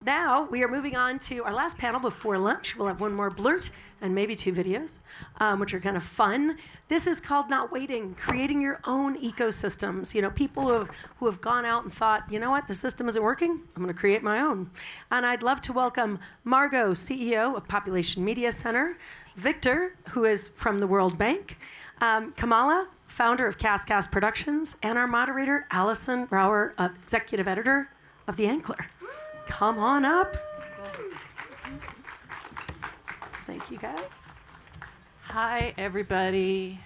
Now we are moving on to our last panel before lunch. We'll have one more blurt and maybe two videos, which are kind of fun. This is called Not Waiting, creating your own ecosystems. You know, people who have gone out and thought, you know what, the system isn't working, I'm gonna create my own. And I'd love to welcome Margot, CEO of Population Media Center, Victor, who is from the World Bank, Kamala, founder of Cast Productions, and our moderator, Allison Brower, executive editor of The Ankler. Come on up. Thank you, guys. Hi, everybody.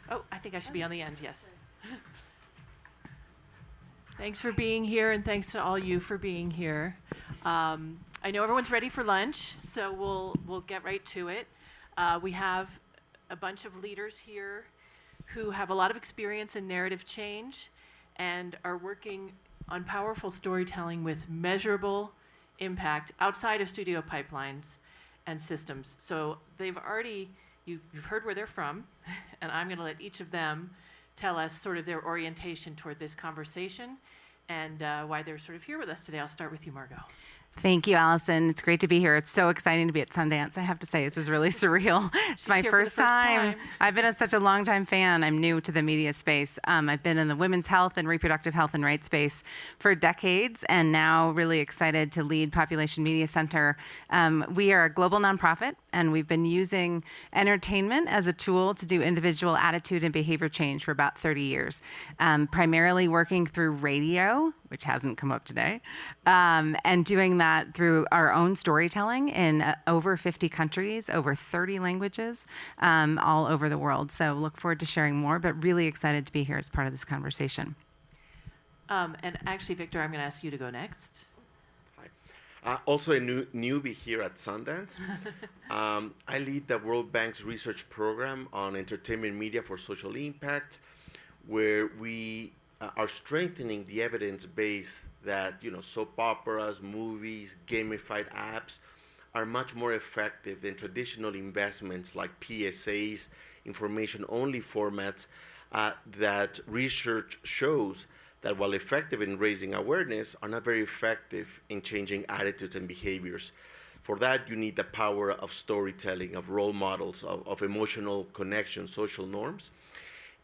Oh, I think I should be on the end, yes. Thanks for being here, and thanks to all you for being here. I know everyone's ready for lunch, so we'll get right to it. We have a bunch of leaders here who have a lot of experience in narrative change and are working on powerful storytelling with measurable impact outside of studio pipelines and systems. So you've heard where they're from, and I'm gonna let each of them tell us sort of their orientation toward this conversation and why they're sort of here with us today. I'll start with you, Margot. Thank you, Allison. It's great to be here. It's so exciting to be at Sundance. I have to say, this is really surreal. It's my first time. I've been such a long-time fan. I'm new to the media space. I've been in the women's health and reproductive health and rights space for decades, and now really excited to lead Population Media Center. We are a global nonprofit, and we've been using entertainment as a tool to do individual attitude and behavior change for about 30 years, primarily working through radio, which hasn't come up today, and doing that through our own storytelling in over 50 countries, over 30 languages, all over the world. So look forward to sharing more, but really excited to be here as part of this conversation. And actually, Victor, I'm going to ask you to go next. Hi. Also a newbie here at Sundance. I lead the World Bank's research program on entertainment media for social impact, where we are strengthening the evidence base that soap operas, movies, gamified apps are much more effective than traditional investments like PSAs, information-only formats, that research shows that while effective in raising awareness, are not very effective in changing attitudes and behaviors. For that, you need the power of storytelling, of role models, of emotional connection, social norms.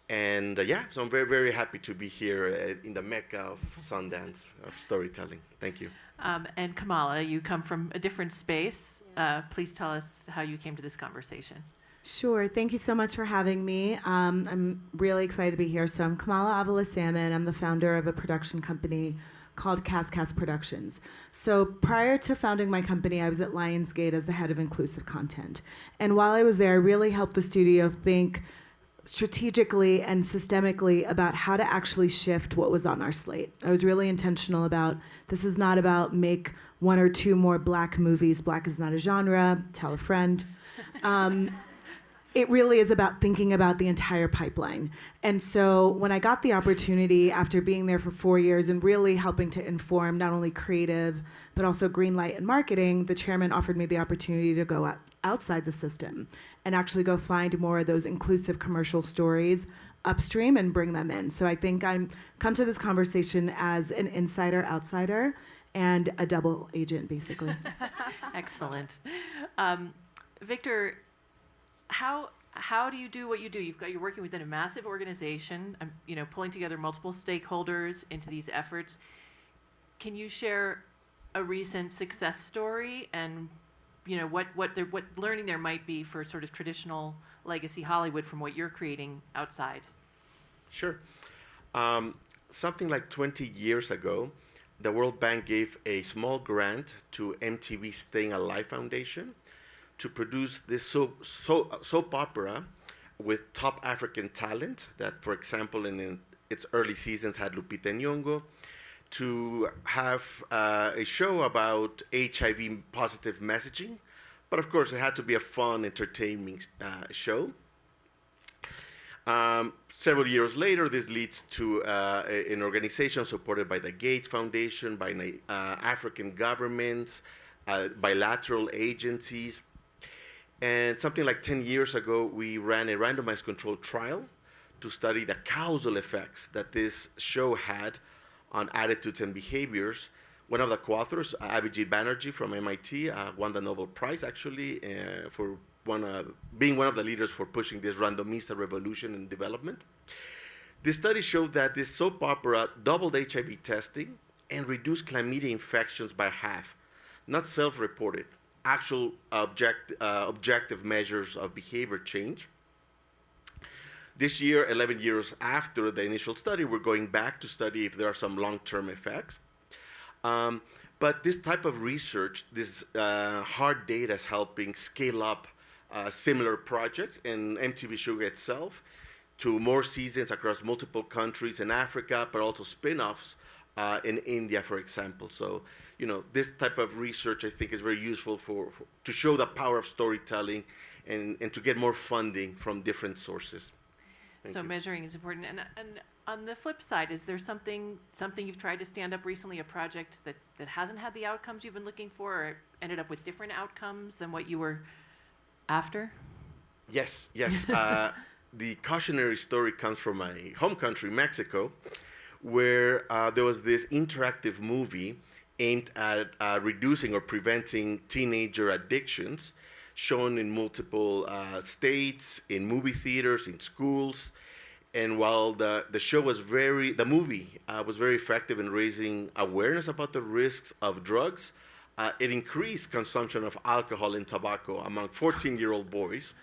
And so I'm very, very happy to be here in the mecca of Sundance, of storytelling. Thank you. And Kamala, you come from a different space. Please tell us how you came to this conversation. Sure. Thank you so much for having me. I'm really excited to be here. So I'm Kamala Avila-Salmon. I'm the founder of a production company called Cast Productions. So prior to founding my company, I was at Lionsgate as the head of inclusive content. And while I was there, I really helped the studio think strategically and systemically about how to actually shift what was on our slate. I was really intentional about, this is not about make one or two more Black movies. Black is not a genre, tell a friend. It really is about thinking about the entire pipeline. And so when I got the opportunity after being there for 4 years and really helping to inform not only creative, but also greenlight and marketing, the chairman offered me the opportunity to go outside the system and actually go find more of those inclusive commercial stories upstream and bring them in. So I think I'm come to this conversation as an insider, outsider, and a double agent, basically. Excellent. Victor, how do you do what you do? You're working within a massive organization, pulling together multiple stakeholders into these efforts. Can you share a recent success story and what learning there might be for sort of traditional legacy Hollywood from what you're creating outside? Sure. Something like 20 years ago, the World Bank gave a small grant to MTV's Staying Alive Foundation to produce this soap opera with top African talent that, for example, in its early seasons had Lupita Nyong'o, to have a show about HIV positive messaging. But of course, it had to be a fun, entertaining show. Several years later, this leads to an organization supported by the Gates Foundation, by African governments, bilateral agencies. And something like 10 years ago, we ran a randomized controlled trial to study the causal effects that this show had on attitudes and behaviors one of the co-authors, Abhijit Banerjee from MIT, won the Nobel Prize actually for being one of the leaders for pushing this randomista revolution in development. This study showed that this soap opera doubled HIV testing and reduced chlamydia infections by half, not self-reported, actual objective measures of behavior change. This year, 11 years after the initial study, we're going back to study if there are some long-term effects. But this type of research, this hard data is helping scale up similar projects, and MTV Sugar itself to more seasons across multiple countries in Africa, but also spin-offs in India, for example. So, this type of research I think is very useful to show the power of storytelling and to get more funding from different sources. Thank you. Measuring is important. And on the flip side, is there something you've tried to stand up recently, a project that hasn't had the outcomes you've been looking for, or ended up with different outcomes than what you were after? Yes. The cautionary story comes from my home country, Mexico, where there was this interactive movie aimed at reducing or preventing teenager addictions, shown in multiple states, in movie theaters, in schools. And while the movie was very effective in raising awareness about the risks of drugs, it increased consumption of alcohol and tobacco among 14-year-old boys.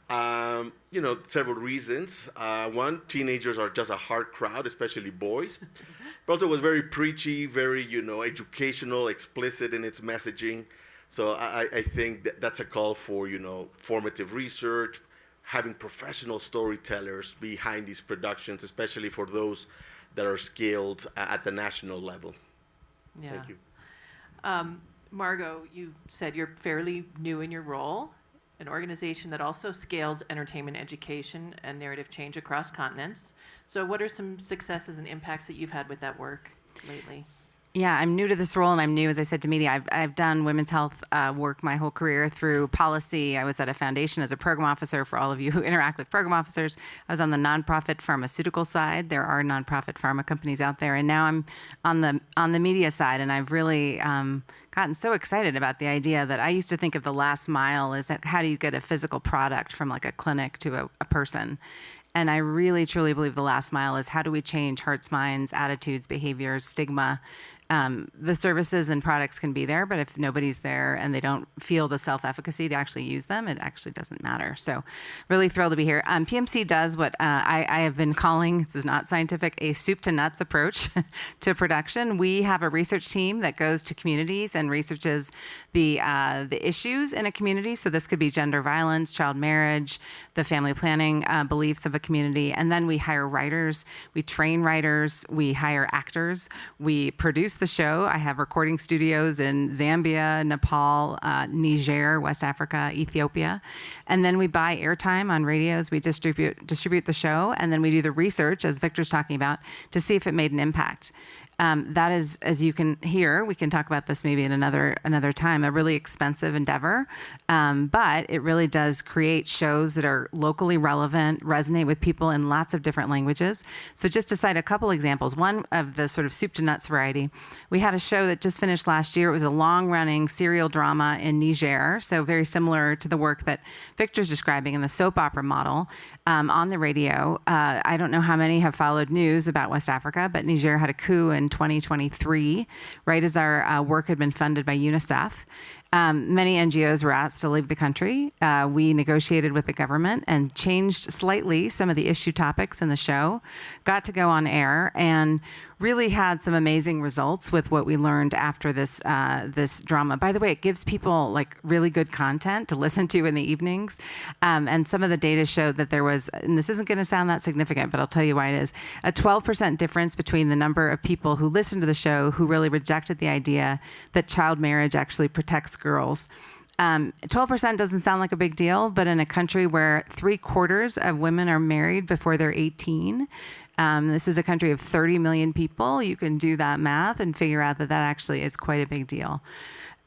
Oh, no. Several reasons. One, teenagers are just a hard crowd, especially boys. But also it was very preachy, very, educational, explicit in its messaging. So I think that's a call for, formative research, having professional storytellers behind these productions, especially for those that are scaled at the national level. Yeah. Thank you. Margot, you said you're fairly new in your role, an organization that also scales entertainment education and narrative change across continents. So what are some successes and impacts that you've had with that work lately? Yeah, I'm new to this role, and I'm new, as I said, to media. I've done women's health work my whole career through policy. I was at a foundation as a program officer. For all of you who interact with program officers, I was on the nonprofit pharmaceutical side. There are nonprofit pharma companies out there, and now I'm on the media side, and I've really gotten so excited about the idea that I used to think of the last mile as that how do you get a physical product from like a clinic to a person. And I really, truly believe the last mile is how do we change hearts, minds, attitudes, behaviors, stigma. The services and products can be there, but if nobody's there and they don't feel the self-efficacy to actually use them, it actually doesn't matter. So really thrilled to be here. PMC does what I have been calling, this is not scientific, a soup to nuts approach to production. We have a research team that goes to communities and researches the issues in a community. So this could be gender violence, child marriage, the family planning beliefs of a community. And then we hire writers, we train writers, we hire actors, we produce the show. I have recording studios in Zambia, Nepal, Niger, West Africa, Ethiopia. And then we buy airtime on radios. We distribute the show, and then we do the research, as Victor's talking about, to see if it made an impact. That is, as you can hear, we can talk about this maybe in another time, a really expensive endeavor, but it really does create shows that are locally relevant, resonate with people in lots of different languages. So just to cite a couple examples, one of the sort of soup to nuts variety, we had a show that just finished last year. It was a long-running serial drama in Niger, so very similar to the work that Victor's describing in the soap opera model on the radio. I don't know how many have followed news about West Africa, but Niger had a coup in 2023, right as our work had been funded by UNICEF. Many NGOs were asked to leave the country. We negotiated with the government and changed slightly some of the issue topics in the show, got to go on air, and really had some amazing results with what we learned after this drama. By the way, it gives people like really good content to listen to in the evenings. And some of the data showed that there was, and this isn't going to sound that significant, but I'll tell you why it is, a 12% difference between the number of people who listened to the show who really rejected the idea that child marriage actually protects girls. 12% doesn't sound like a big deal, but in a country where 3/4 of women are married before they're 18, this is a country of 30 million people. You can do that math and figure out that actually is quite a big deal.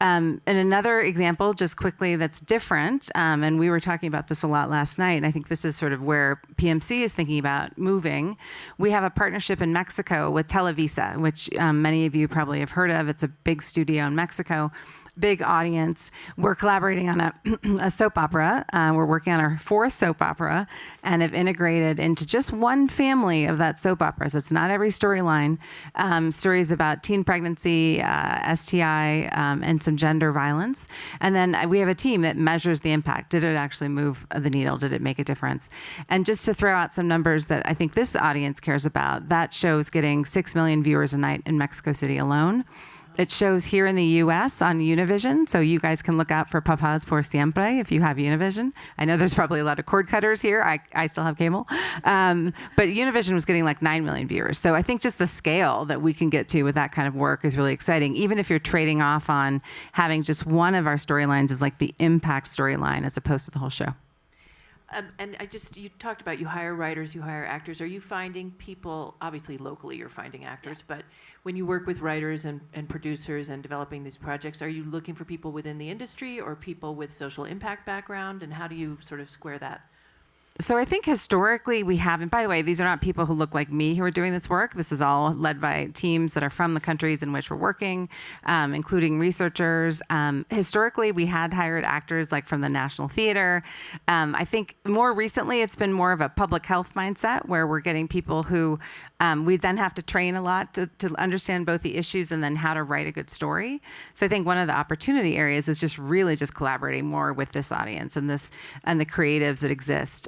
And another example, just quickly, that's different, and we were talking about this a lot last night, and I think this is sort of where PMC is thinking about moving. We have a partnership in Mexico with Televisa, which many of you probably have heard of. It's a big studio in Mexico. Big audience. We're collaborating on a soap opera. We're working on our 4th soap opera and have integrated into just one family of that soap opera. So it's not every storyline. Stories about teen pregnancy, STI, and some gender violence. And then we have a team that measures the impact. Did it actually move the needle? Did it make a difference? And just to throw out some numbers that I think this audience cares about, that show's getting 6 million viewers a night in Mexico City alone. It shows here in the U.S. on Univision, so you guys can look out for Papás por Siempre if you have Univision. I know there's probably a lot of cord cutters here. I still have cable. But Univision was getting like 9 million viewers. So I think just the scale that we can get to with that kind of work is really exciting, even if you're trading off on having just one of our storylines as like the impact storyline as opposed to the whole show. And you talked about you hire writers, you hire actors. Are you finding people, obviously locally you're finding actors, but when you work with writers and producers and developing these projects, are you looking for people within the industry or people with social impact background? And how do you sort of square that? So I think historically we haven't. By the way, these are not people who look like me who are doing this work. This is all led by teams that are from the countries in which we're working, including researchers. Historically, we had hired actors like from the National Theater. I think more recently it's been more of a public health mindset where we're getting people who we then have to train a lot to understand both the issues and then how to write a good story. So I think one of the opportunity areas is just really just collaborating more with this audience and the creatives that exist.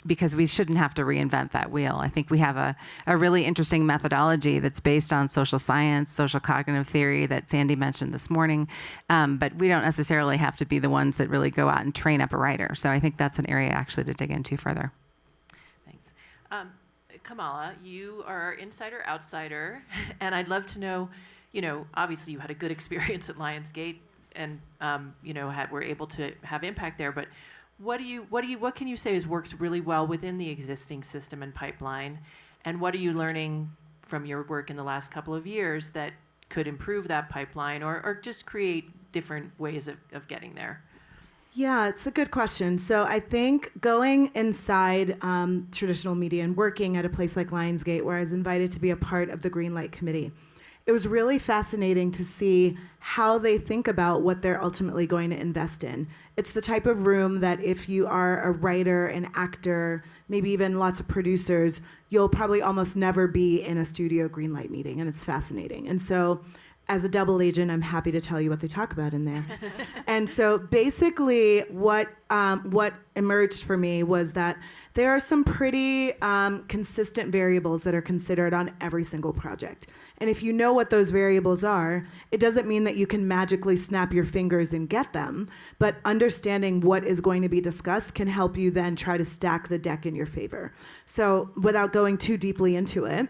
Because we shouldn't have to reinvent that wheel. I think we have a really interesting methodology that's based on social science, social cognitive theory that Sandy mentioned this morning, but we don't necessarily have to be the ones that really go out and train up a writer. So I think that's an area actually to dig into further. Thanks. Kamala, you are our insider outsider, and I'd love to know, obviously you had a good experience at Lionsgate and, were able to have impact there, but what can you say works really well within the existing system and pipeline? And what are you learning from your work in the last couple of years that could improve that pipeline or just create different ways of getting there? Yeah, it's a good question. So I think going inside traditional media and working at a place like Lionsgate, where I was invited to be a part of the Greenlight Committee, it was really fascinating to see how they think about what they're ultimately going to invest in. It's the type of room that if you are a writer, an actor, maybe even lots of producers, you'll probably almost never be in a studio Greenlight meeting, and it's fascinating. And so as a double agent, I'm happy to tell you what they talk about in there. And so basically what emerged for me was that there are some pretty consistent variables that are considered on every single project. And if you know what those variables are, it doesn't mean that you can magically snap your fingers and get them, but understanding what is going to be discussed can help you then try to stack the deck in your favor. So without going too deeply into it,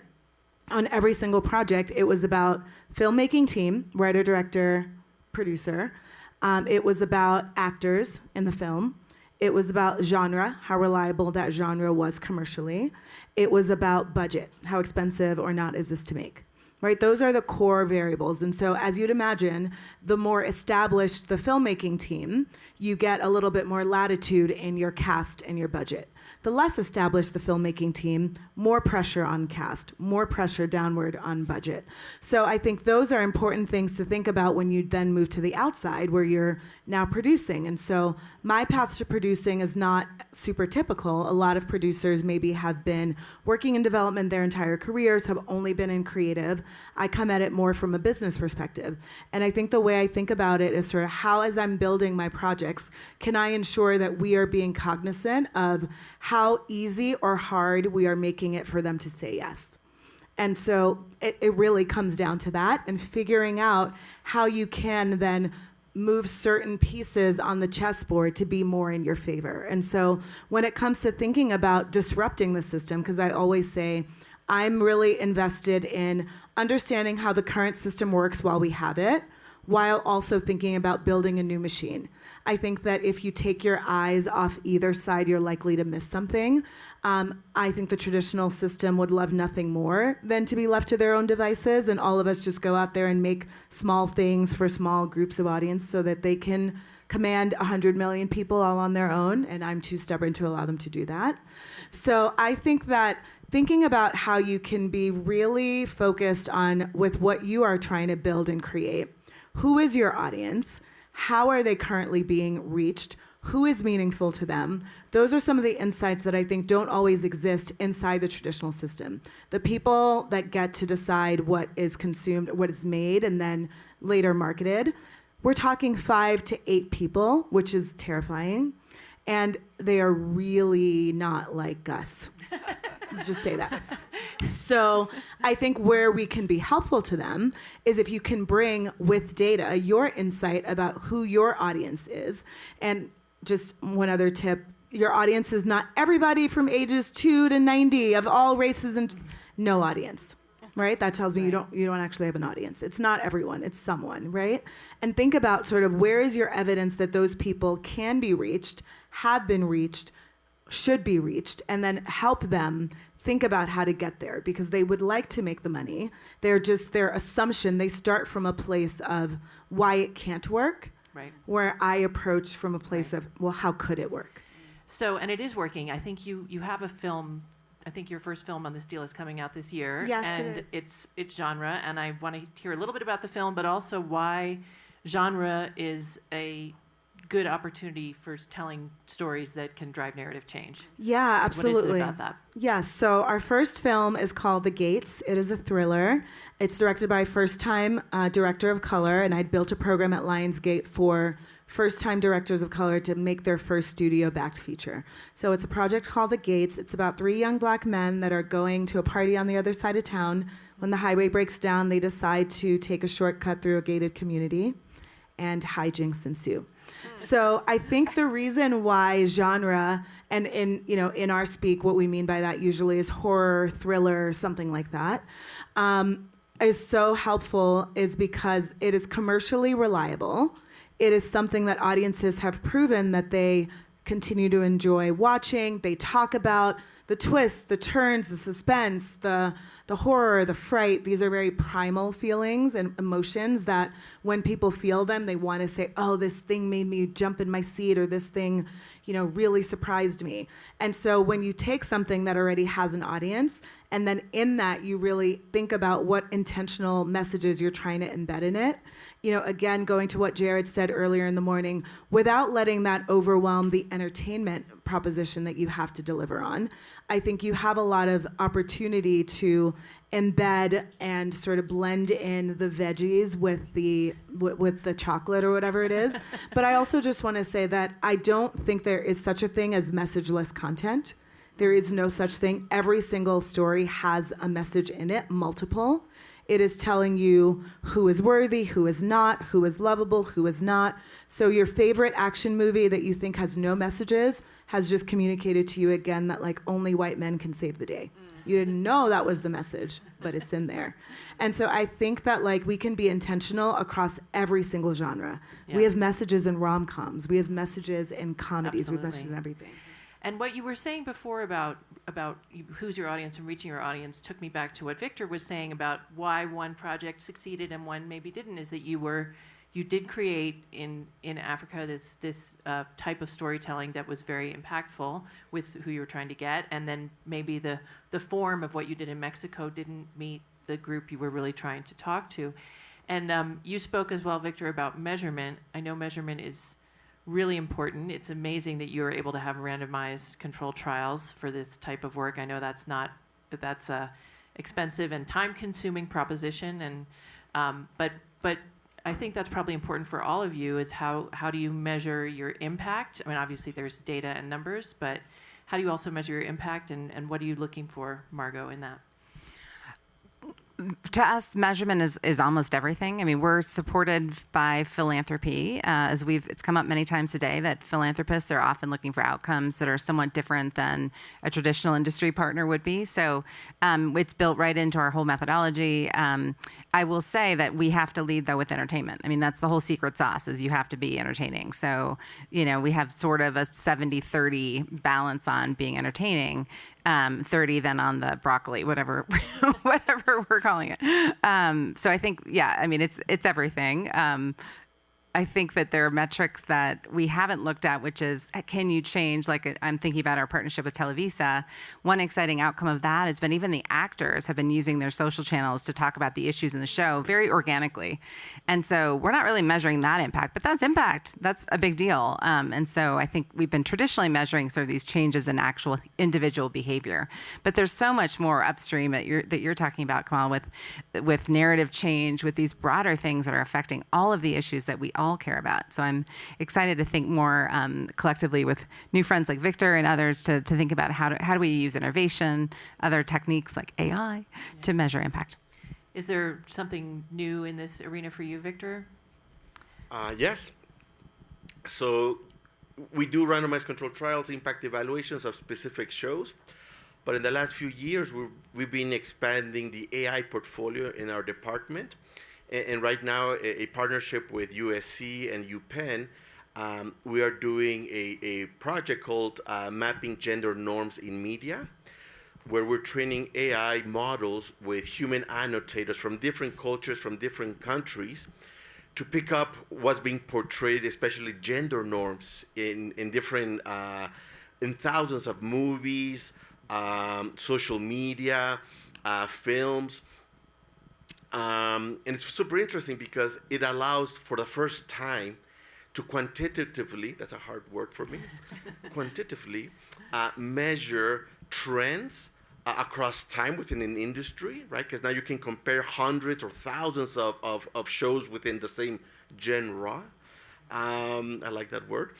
on every single project, it was about filmmaking team, writer, director, producer. It was about actors in the film. It was about genre, how reliable that genre was commercially. It was about budget, how expensive or not is this to make, right? Those are the core variables. And so as you'd imagine, the more established the filmmaking team, you get a little bit more latitude in your cast and your budget. The less established the filmmaking team, more pressure on cast, more pressure downward on budget. So I think those are important things to think about when you then move to the outside where you're now producing. And so my path to producing is not super typical. A lot of producers maybe have been working in development their entire careers, have only been in creative. I come at it more from a business perspective. And I think the way I think about it is sort of how, as I'm building my projects, can I ensure that we are being cognizant of how easy or hard we are making it for them to say yes. And so it really comes down to that and figuring out how you can then move certain pieces on the chessboard to be more in your favor. And so when it comes to thinking about disrupting the system, because I always say I'm really invested in understanding how the current system works while we have it, while also thinking about building a new machine. I think that if you take your eyes off either side, you're likely to miss something. I think the traditional system would love nothing more than to be left to their own devices, and all of us just go out there and make small things for small groups of audience so that they can command 100 million people all on their own, and I'm too stubborn to allow them to do that. So I think that thinking about how you can be really focused on with what you are trying to build and create. Who is your audience? How are they currently being reached? Who is meaningful to them? Those are some of the insights that I think don't always exist inside the traditional system. The people that get to decide what is consumed, what is made, and then later marketed, we're talking 5 to 8 people, which is terrifying. And they are really not like us. Let's just say that. So I think where we can be helpful to them is if you can bring with data your insight about who your audience is. And just one other tip, your audience is not everybody from ages 2 to 90 of all races and no audience. Right? That tells me you don't actually have an audience. It's not everyone, it's someone, right? And think about sort of where is your evidence that those people can be reached, have been reached, should be reached, and then help them think about how to get there because they would like to make the money. They're just their assumption, they start from a place of why it can't work, Right. where I approach from a place of, well, how could it work? So, and it is working. I think you have a film. I think your first film on this deal is coming out this year. Yes, and it is. it's genre, and I want to hear a little bit about the film, but also why genre is a good opportunity for telling stories that can drive narrative change. Yeah, absolutely. What is it about that? Yes, so our first film is called The Gates. It is a thriller. It's directed by a first-time director of color, and I'd built a program at Lionsgate for first-time directors of color to make their first studio-backed feature. So it's a project called The Gates. It's about 3 young black men that are going to a party on the other side of town. When the highway breaks down, they decide to take a shortcut through a gated community, and hijinks ensue. So I think the reason why genre, and in our speak, what we mean by that usually is horror, thriller, something like that, is so helpful is because it is commercially reliable. It is something that audiences have proven that they continue to enjoy watching. They talk about the twists, the turns, the suspense, the horror, the fright. These are very primal feelings and emotions that when people feel them, they want to say, oh, this thing made me jump in my seat, or this thing, really surprised me. And so when you take something that already has an audience, and then in that you really think about what intentional messages you're trying to embed in it, again, going to what Jared said earlier in the morning, without letting that overwhelm the entertainment proposition that you have to deliver on, I think you have a lot of opportunity to embed and sort of blend in the veggies with the chocolate or whatever it is. But I also just want to say that I don't think there is such a thing as messageless content. There is no such thing. Every single story has a message in it, multiple. It is telling you who is worthy, who is not, who is lovable, who is not. So your favorite action movie that you think has no messages has just communicated to you again that only white men can save the day. You didn't know that was the message, but it's in there. And so I think that we can be intentional across every single genre. Yeah. We have messages in rom-coms. We have messages in comedies. Absolutely. We have messages in everything. And what you were saying before about who's your audience and reaching your audience took me back to what Victor was saying about why one project succeeded and one maybe didn't, is that you did create in Africa this type of storytelling that was very impactful with who you were trying to get, and then maybe the form of what you did in Mexico didn't meet the group you were really trying to talk to. And you spoke as well, Victor, about measurement. I know measurement is really important. It's amazing that you're able to have randomized controlled trials for this type of work. I know that's a expensive and time-consuming proposition, and but I think that's probably important for all of you. Is how do you measure your impact? I mean, obviously there's data and numbers, but how do you also measure your impact, and what are you looking for, Margot, in that? To us, measurement is almost everything. I mean, we're supported by philanthropy, as it's come up many times today that philanthropists are often looking for outcomes that are somewhat different than a traditional industry partner would be. So it's built right into our whole methodology. I will say that we have to lead, though, with entertainment. I mean, that's the whole secret sauce, is you have to be entertaining. So, we have sort of a 70-30 balance on being entertaining. 30 then on the broccoli, whatever we're calling it. So I think, it's everything. I think that there are metrics that we haven't looked at, which is, can you change, like I'm thinking about our partnership with Televisa. One exciting outcome of that has been even the actors have been using their social channels to talk about the issues in the show very organically. And so we're not really measuring that impact, but that's impact. That's a big deal. And so I think we've been traditionally measuring sort of these changes in actual individual behavior. But there's so much more upstream that you're talking about, Kamal, with narrative change, with these broader things that are affecting all of the issues that we all care about. So I'm excited to think more collectively with new friends like Victor and others to think about how do we use innovation, other techniques like AI to measure impact. Is there something new in this arena for you, Victor? Yes. So we do randomized controlled trials, impact evaluations of specific shows. But in the last few years, we've been expanding the AI portfolio in our department. And right now, a partnership with USC and UPenn, we are doing a project called Mapping Gender Norms in Media, where we're training AI models with human annotators from different cultures, from different countries, to pick up what's being portrayed, especially gender norms, in different, in thousands of movies, social media, films. And it's super interesting because it allows, for the first time, to quantitatively, that's a hard word for me, quantitatively measure trends across time within an industry, right? Because now you can compare hundreds or thousands of shows within the same genre. I like that word.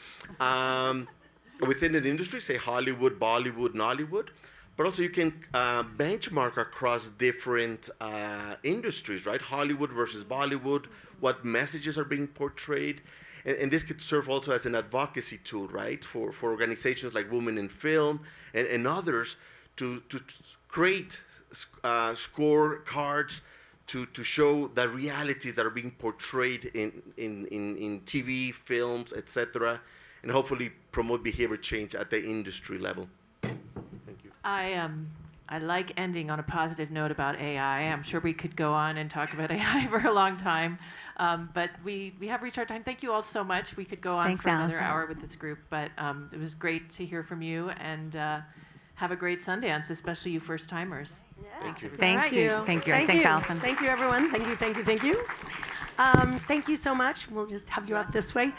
Within an industry, say Hollywood, Bollywood, Nollywood. But also you can benchmark across different industries, right? Hollywood versus Bollywood, what messages are being portrayed. And this could serve also as an advocacy tool, right? For organizations like Women in Film and others to create scorecards to show the realities that are being portrayed in TV, films, etc., and hopefully promote behavior change at the industry level. I like ending on a positive note about AI. I'm sure we could go on and talk about AI for a long time, but we have reached our time. Thank you all so much. We could go on for another hour with this group, but it was great to hear from you, and have a great Sundance, especially you first-timers. Yeah. Thank you. Thank you. Thanks, Allison. Thank you, everyone. Thank you. Thank you so much. We'll just have you out this way.